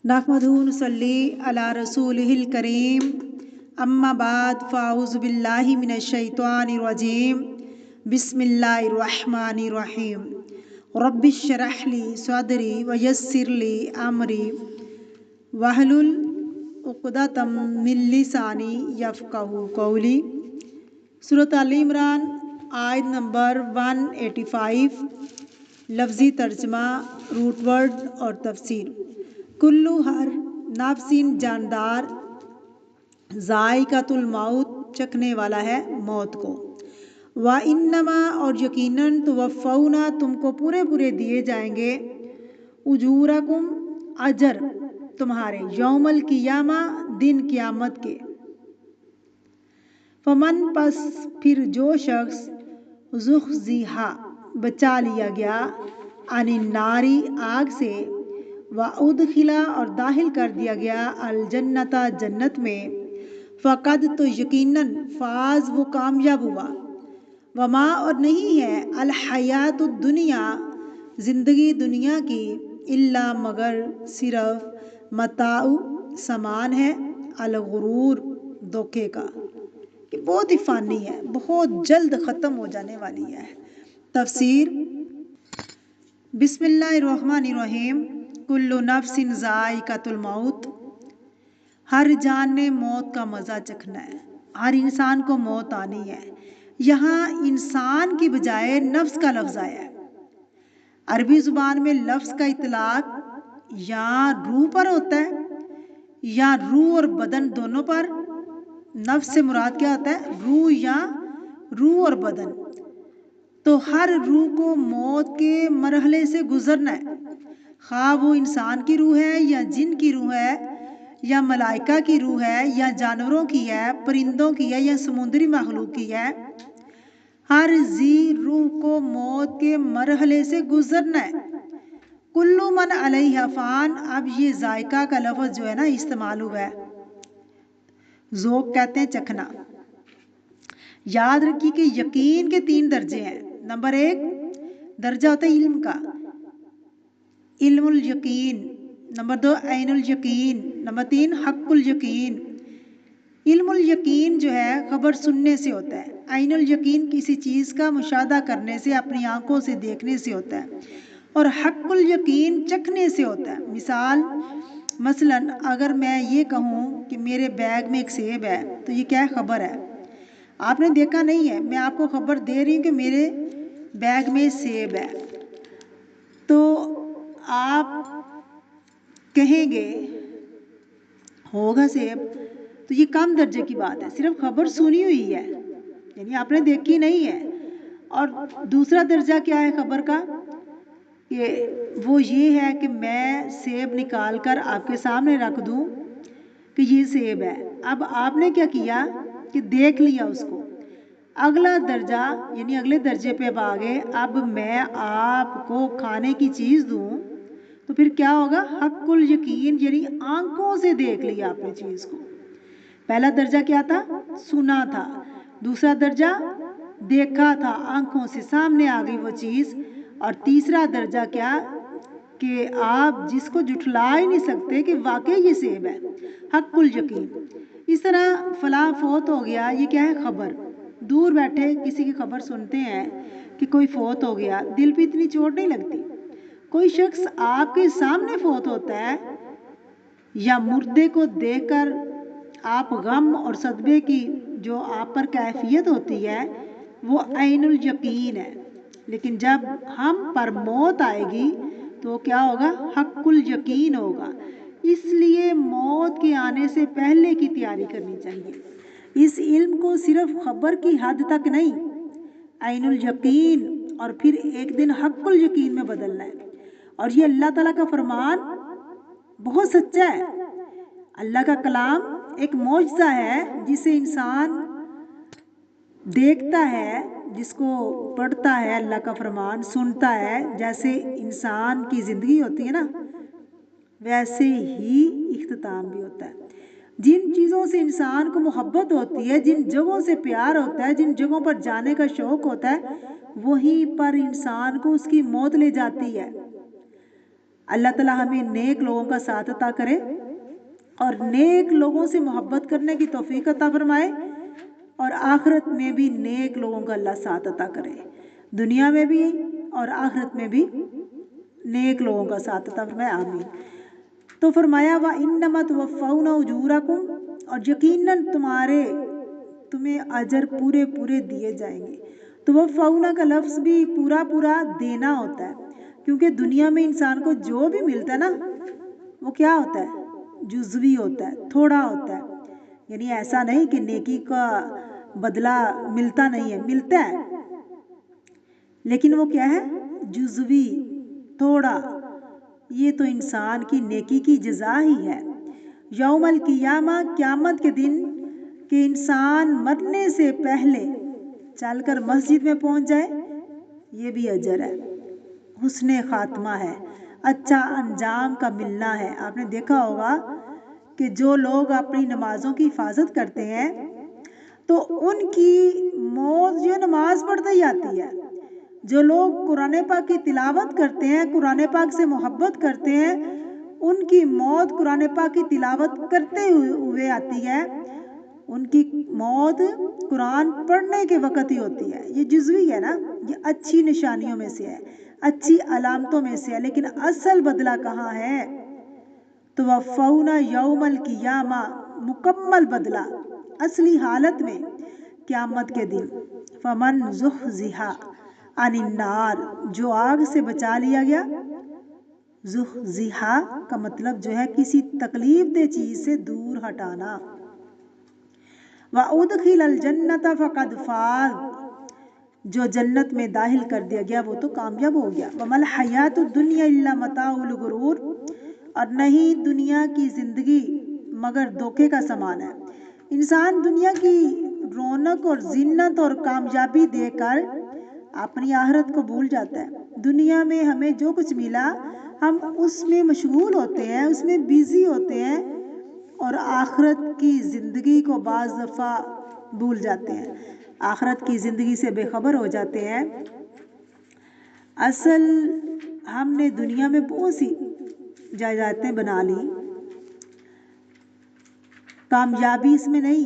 नहमदुहु व नसल्ली अला रसूलिहिल करीम अम्मा बाद फ़ाऊज़ु बिल्लाहि मिनश शैतानिर रजीम बिस्मिल्लाहिर रहमानिर रहीम रब्बिश्रह ली सदरी व यस्सिर ली अमरी वहलुल उक़दतम मिन लिसानी यफ़क़हू क़ौली। सूरत आल इमरान आयत नंबर 185। लफ्ज़ी तर्जमा, रूट वर्ड और तफसीर। कुल्लु हर नफ्सिन जानदार ज़ाइक़ातुल मौत चखने वाला है मौत को। व इन्नमा और यकीनन तुवफ़्फ़ौना तुमको पूरे पूरे दिए जाएंगे उजूरकुम अजर तुम्हारे यौमल क़ियामा दिन क़यामत के। फमन पस फिर जो शख्स ज़ुहज़िहा बचा लिया गया अनिन नारी आग से व उदखिला और दाखिल कर दिया गया अल जन्नता जन्नत में फ़क़द तो यकीनन फाज वो कामयाब हुआ। वमा और नहीं है अल हयातुद दुनिया ज़िंदगी दुनिया की इल्ला मगर सिर्फ मताउ सामान है अल गुरूर धोखे का, कि बहुत ही फ़ानी है, बहुत जल्द ख़त्म हो जाने वाली है। तफसीर बिस्मिल्लाहिर्रहमानिर्रहीम कुल्लु नफ्सिन ज़ाइक़ातुल मौत। हर जान ने मौत का मज़ा चखना है, हर इंसान को मौत आनी है। यहाँ इंसान की बजाय नफ्स का लफ्ज़ आया है। अरबी ज़ुबान में लफ्ज़ का इतलाक़ या रूह पर होता है या रूह और बदन दोनों पर। नफ्स से मुराद क्या होता है? रूह या रूह और बदन। तो हर रूह को मौत के मरहले से गुजरना है, खा वो इंसान की रूह है या जिन की रूह है या मलाइका की रूह है या जानवरों की है, परिंदों की है या समुद्री मखलूक की है। हर जी रूह को मौत के मरहले से गुजरना है। कुल्लु मन अलैहा फ़ान। अब ये जायका का लफ्ज़ जो है ना इस्तेमाल हुआ है। ज़ोक़ कहते हैं चखना। याद रखिए कि यकीन के 3 दर्जे हैं। नंबर 1 दर्जा होता है इल्म का, इल्मुल यकीन। नंबर 2 ऐनुल यकीन। नंबर 3 हक़्क़ुल यकीन। इल्मुल यकीन जो है खबर सुनने से होता है। ऐनुल यकीन किसी चीज़ का मुशाहदा करने से, अपनी आंखों से देखने से होता है। और हक़्क़ुल यकीन चखने से होता है। मिसाल मसलन अगर मैं ये कहूँ कि मेरे बैग में एक सेब है, तो ये क्या खबर है? आपने देखा नहीं है, मैं आपको खबर दे रही हूँ कि मेरे बैग में सेब है। तो आप कहेंगे होगा सेब, तो ये कम दर्जे की बात है, सिर्फ खबर सुनी हुई है, यानी आपने देखी नहीं है। और दूसरा दर्जा क्या है खबर का? कि वो ये है कि मैं सेब निकाल कर आपके सामने रख दूं कि ये सेब है। अब आपने क्या किया कि देख लिया उसको। अगला दर्जा यानी अगले दर्जे पे अब आगे, अब मैं आपको खाने की चीज़ दूं तो फिर क्या होगा? हक़्क़ुल यकीन, यानी आंखों से देख लिया आपने चीज़ को। पहला दर्जा क्या था? सुना था। दूसरा दर्जा देखा था, आंखों से सामने आ गई वो चीज़। और तीसरा दर्जा क्या कि आप जिसको जुठला ही नहीं सकते कि वाकई ये सेब है, हक़्क़ुल यकीन। इस तरह फलां फौत हो गया, ये क्या है? खबर। दूर बैठे किसी की खबर सुनते हैं कि कोई फौत हो गया, दिल पे इतनी चोट नहीं लगती। कोई शख्स आपके सामने फौत होता है या मुर्दे को देखकर आप गम और सदमे की जो आप पर कैफियत होती है वो ऐनुल यकीन है। लेकिन जब हम पर मौत आएगी तो क्या होगा? हक़्क़ुल यकीन होगा। इसलिए मौत के आने से पहले की तैयारी करनी चाहिए। इस इल्म को सिर्फ खबर की हद तक नहीं, ऐनुल यकीन और फिर एक दिन हक़्क़ुल यकीन में बदलना है। और ये अल्लाह ताला का फरमान बहुत सच्चा है। अल्लाह का कलाम एक मौजज़ा है जिसे इंसान देखता है, जिसको पढ़ता है, अल्लाह का फरमान सुनता है। जैसे इंसान की ज़िंदगी होती है ना, वैसे ही इख्तिताम भी होता है। जिन चीज़ों से इंसान को मोहब्बत होती है, जिन जगहों से प्यार होता है, जिन जगहों पर जाने का शौक़ होता है, वहीं पर इंसान को उसकी मौत ले जाती है। اللہ تعالیٰ ہمیں نیک لوگوں کا ساتھ عطا کرے اور نیک لوگوں سے محبت کرنے کی توفیق عطا فرمائے، اور آخرت میں بھی نیک لوگوں کا اللہ ساتھ عطا کرے، دنیا میں بھی اور آخرت میں بھی نیک لوگوں کا ساتھ عطا فرمائے، آمین۔ تو فرمایا وَإِنَّمَا تُوَفَّوْنَ أُجُورَكُمْ، اور یقیناً تمہیں اجر پورے پورے دیے جائیں گے۔ توفون کا لفظ بھی پورا پورا دینا ہوتا ہے، کیونکہ دنیا میں انسان کو جو بھی ملتا ہے نا وہ کیا ہوتا ہے؟ جزوی ہوتا ہے، تھوڑا ہوتا ہے، یعنی ایسا نہیں کہ نیکی کا بدلہ ملتا نہیں ہے، ملتا ہے، لیکن وہ کیا ہے؟ جزوی، تھوڑا۔ یہ تو انسان کی نیکی کی جزا ہی ہے۔ یوم القیامہ، قیامت کے دن، کہ انسان مرنے سے پہلے چل کر مسجد میں پہنچ جائے، یہ بھی اجر ہے، حسن خاتمہ ہے، اچھا انجام کا ملنا ہے۔ آپ نے دیکھا ہوگا کہ جو لوگ اپنی نمازوں کی حفاظت کرتے ہیں تو ان کی موت جو نماز پڑھتے ہی آتی ہے۔ جو لوگ قرآن پاک کی تلاوت کرتے ہیں، قرآن پاک سے محبت کرتے ہیں، ان کی موت قرآن پاک کی تلاوت کرتے ہوئے آتی ہے، ان کی موت قرآن پڑھنے کے وقت ہی ہوتی ہے۔ یہ جزوی ہے نا، یہ اچھی نشانیوں میں سے ہے، اچھی علامتوں میں سے ہے، لیکن اصل بدلہ کہاں ہے؟ توفون یوم القیامہ، مکمل بدلہ اصلی حالت میں قیامت کے دن۔ فمن زحزح عن النار، جو آگ سے بچا لیا گیا۔ زحزح کا مطلب جو ہے کسی تکلیف دہ چیز سے دور ہٹانا۔ وَأُدْخِلَ الْجَنَّةَ فَقَدْ فَازَ، جو جنت میں داخل کر دیا گیا وہ تو کامیاب ہو گیا۔ وَمَا الْحَيَاةُ الدُّنْيَا إِلَّا مَتَاعُ الْغُرُورِ، اور نہیں دنیا کی زندگی مگر دھوکے کا سامان ہے۔ انسان دنیا کی رونق اور زینت اور کامیابی دے کر اپنی آخرت کو بھول جاتا ہے۔ دنیا میں ہمیں جو کچھ ملا ہم اس میں مشغول ہوتے ہیں، اس میں بیزی ہوتے ہیں، اور آخرت کی زندگی کو بعض دفعہ بھول جاتے ہیں، آخرت کی زندگی سے بے خبر ہو جاتے ہیں۔ اصل ہم نے دنیا میں بہت سی جائیدادیں بنا لی، کامیابی اس میں نہیں۔